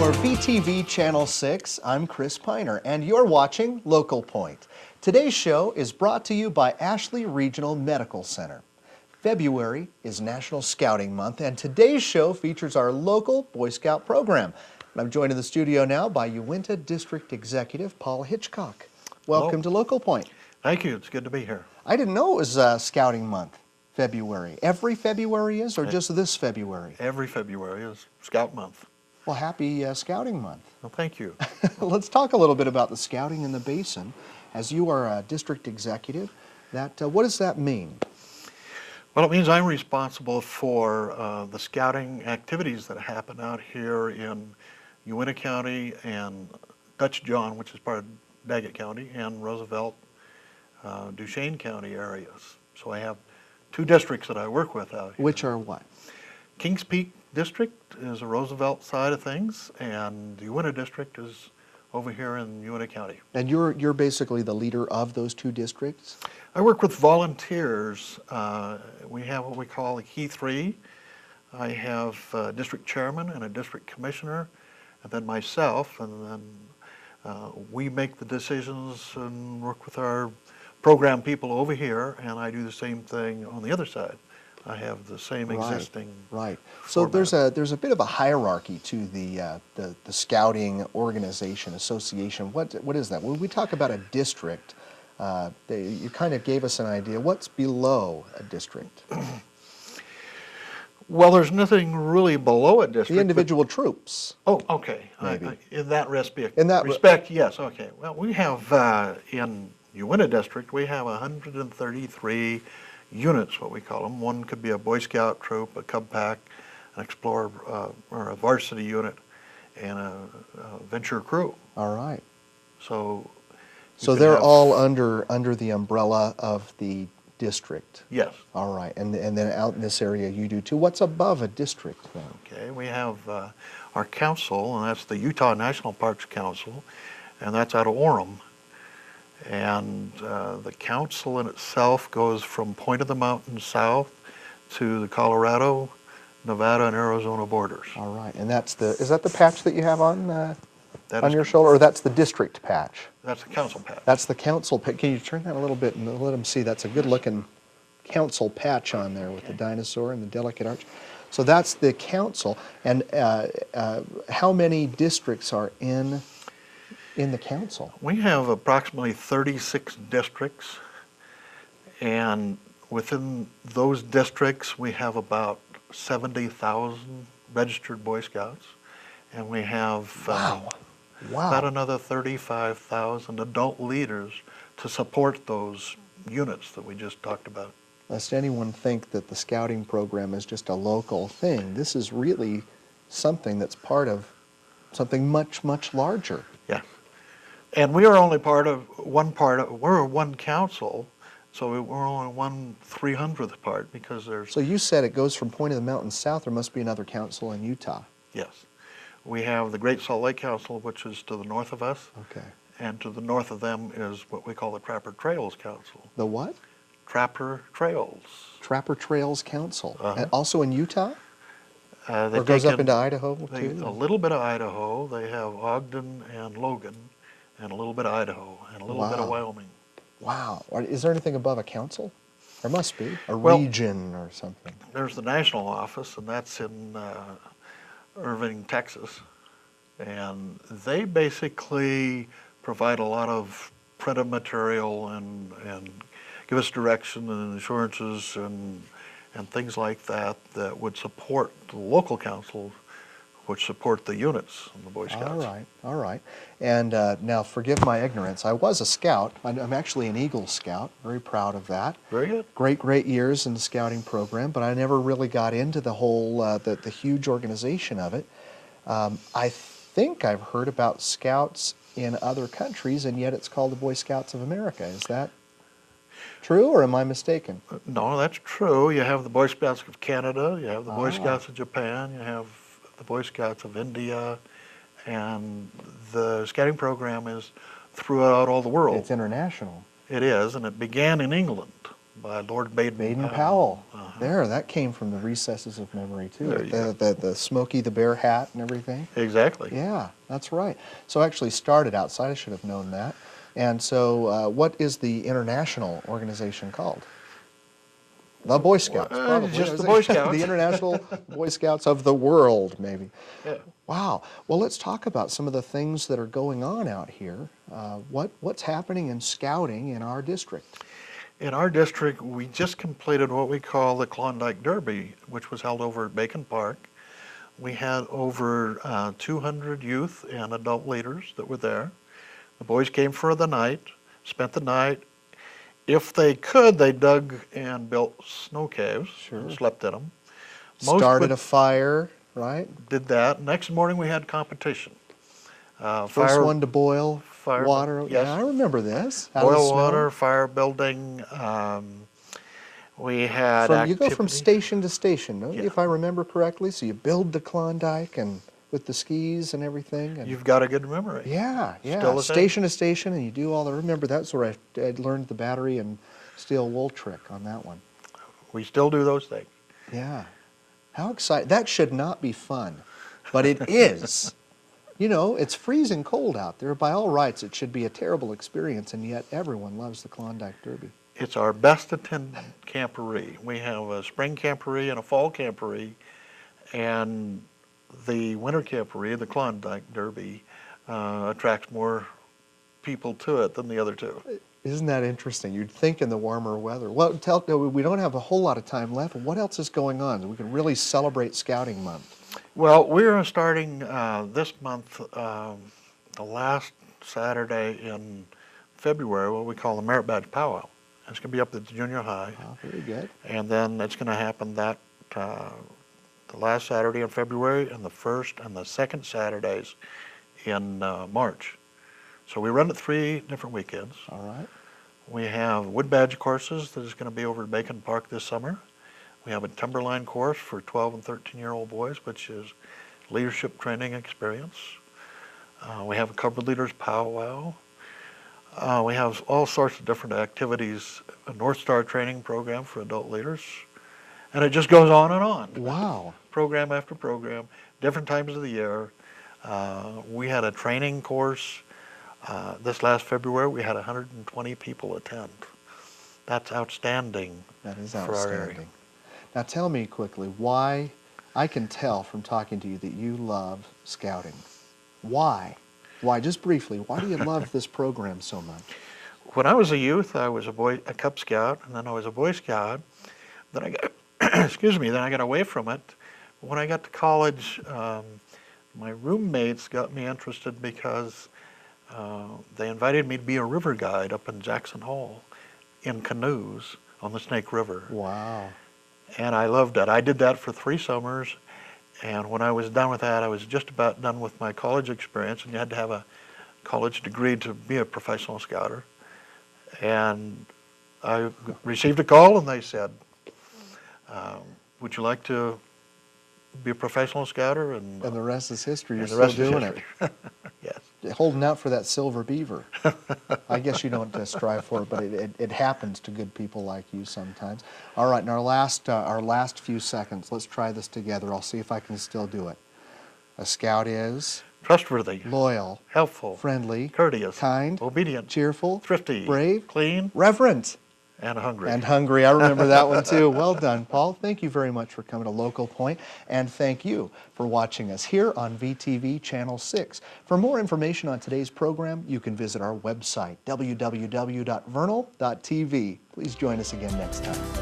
For VTV Channel 6, I'm Chris Piner, and you're watching Local Point. Today's show is brought to you by Ashley Regional Medical Center. February is National Scouting Month, and today's show features our local Boy Scout program. And I'm joined in the studio now by Uinta District Executive Paul Hitchcock. Welcome to Local Point. Thank you. It's good to be here. I didn't know it was Scouting Month, February. Every February is, or just this February? Every February is Scout Month. Well, happy Scouting Month. Well, thank you. Let's talk a little bit about the scouting in the basin. As you are a district executive, what does that mean? Well, it means I'm responsible for the scouting activities that happen out here in Uinta County and Dutch John, which is part of Daggett County, and Roosevelt, Duchesne County areas. So I have two districts that I work with out here. Which are what? Kings Peak District is the Roosevelt side of things, and the Uinta District is over here in Uinta County. And you're basically the leader of those two districts? I work with volunteers. We have what we call a Key 3. I have a district chairman and a district commissioner, and then myself, and then we make the decisions and work with our program people over here, and I do the same thing on the other side. I have the same existing. Right. So there's a bit of a hierarchy to the scouting organization association. What is that? When we talk about a district, you kind of gave us an idea. What's below a district? Well, there's nothing really below a district. The individual troops. Oh, okay. Maybe. In that respect, yes. Okay. Well, we have in Uinta District, we have 133 units, what we call them. One could be a Boy Scout troop, a Cub Pack, an Explorer, or a varsity unit, and a venture crew. All right. So they're all under the umbrella of the district. Yes. All right. And then out in this area you do too. What's above a district then? Okay. We have our council, and that's the Utah National Parks Council, and that's out of Orem. And the council in itself goes from Point of the Mountains south to the Colorado, Nevada, and Arizona borders. All right, and is that the patch that you have on your shoulder, or that's the district patch? That's the council patch. That's the council patch. Can you turn that a little bit and let them see? That's a good-looking council patch on there with the dinosaur and the delicate arch. So that's the council, and how many districts are in the council? We have approximately 36 districts, and within those districts we have about 70,000 registered Boy Scouts, and we have about another 35,000 adult leaders to support those units that we just talked about. Lest anyone think that the scouting program is just a local thing, this is really something that's part of something much, much larger. Yeah. And we are only we're one council, so we're only 1/300th part because there's... So you said it goes from Point of the Mountains south. There must be another council in Utah. Yes. We have the Great Salt Lake Council, which is to the north of us. Okay. And to the north of them is what we call the Trapper Trails Council. The what? Trapper Trails. Trapper Trails Council. Uh-huh. Also in Utah? Or goes up into Idaho too? A little bit of Idaho. They have Ogden and Logan, and a little bit of Idaho, and a little bit of Wyoming. Wow. Is there anything above a council? There must be. A region or something. There's the national office, and that's in Irving, Texas. And they basically provide a lot of printed material and give us direction and insurances and things like that would support the local councils, which support the units in the Boy Scouts. All right. And now, forgive my ignorance. I was a scout. I'm actually an Eagle Scout. Very proud of that. Very good. Great years in the scouting program, but I never really got into the whole, the huge organization of it. I think I've heard about scouts in other countries, and yet it's called the Boy Scouts of America. Is that true, or am I mistaken? No, that's true. You have the Boy Scouts of Canada, you have the Boy Scouts of Japan, you have the Boy Scouts of India, and the scouting program is throughout all the world. It's international. It is, and it began in England. by Lord Baden Baden-Powell. Uh-huh. There, that came from the recesses of memory too. There you go. The Smokey the Bear hat and everything. Exactly. Yeah, that's right. So I actually started outside. I should have known that. And so what is the international organization called? The Boy Scouts, probably. Just the Boy Scouts. The International Boy Scouts of the world, maybe. Yeah. Wow. Well, let's talk about some of the things that are going on out here. What's happening in scouting in our district? In our district, we just completed what we call the Klondike Derby, which was held over at Bacon Park. We had over 200 youth and adult leaders that were there. The boys came for the night, spent the night. If they could, they dug and built snow caves and slept in them. Started a fire, right? Did that. Next morning we had competition. First one to boil fire, water. yes. Yeah, I remember this. Out of the Boil snow. water, fire building. We had You go from activity. station to station, don't you, Yeah. if I remember correctly? So you build the Klondike and with the skis and everything. And You've got a good memory. yeah, Still the same? station to station, and you do all the. Remember that's where I learned the battery and steel wool trick on that one. We still do those things. Yeah, how exciting! That should not be fun, but it is. You know, it's freezing cold out there. By all rights, it should be a terrible experience, and yet everyone loves the Klondike Derby. It's our best attended camporee. We have a spring camporee and a fall camporee, and the winter camporee, the Klondike Derby, attracts more people to it than the other two. Isn't that interesting? You'd think in the warmer weather. Well, we don't have a whole lot of time left. What else is going on? We can really celebrate Scouting Month. Well, we're starting this month, the last Saturday in February, what we call the Merit Badge Powwow. It's going to be up at the junior high. Oh, very good. And then it's going to happen the last Saturday in February and the first and the second Saturdays in March. So we run it 3 different weekends. All right. We have wood badge courses that is going to be over at Bacon Park this summer. We have a timberline course for 12 and 13-year-old boys, which is leadership training experience. We have a covered leaders powwow. We have all sorts of different activities, a North Star training program for adult leaders, and it just goes on and on. Wow. Program after program, different times of the year. We had a training course this last February. We had 120 people attend. That's outstanding. That is for our area. outstanding. Now tell me quickly why. I can tell from talking to you that you love scouting. Why? Why? Just briefly. Why do you love this program so much? When I was a youth, I was a Cub Scout, and then I was a Boy Scout. Then I got, then I got away from it. When I got to college, my roommates got me interested because they invited me to be a river guide up in Jackson Hole in canoes on the Snake River. Wow. And I loved it. I did that for 3 summers, and when I was done with that, I was just about done with my college experience, and you had to have a college degree to be a professional scouter. And I received a call, and they said, would you like to be a professional scouter? And the rest is history. You're the rest still is doing history. it. Yes. Holding out for that silver beaver. I guess you don't strive for it, but it happens to good people like you sometimes. All right, in our last few seconds, let's try this together. I'll see if I can still do it. A scout is Trustworthy, loyal, helpful, friendly, courteous, kind, obedient, cheerful, thrifty, brave, clean, reverent, and hungry. and hungry. I remember that one too. Well done, Paul. Thank you very much for coming to Local Point, and thank you for watching us here on VTV Channel 6. For more information on today's program, you can visit our website, www.vernal.tv. Please join us again next time.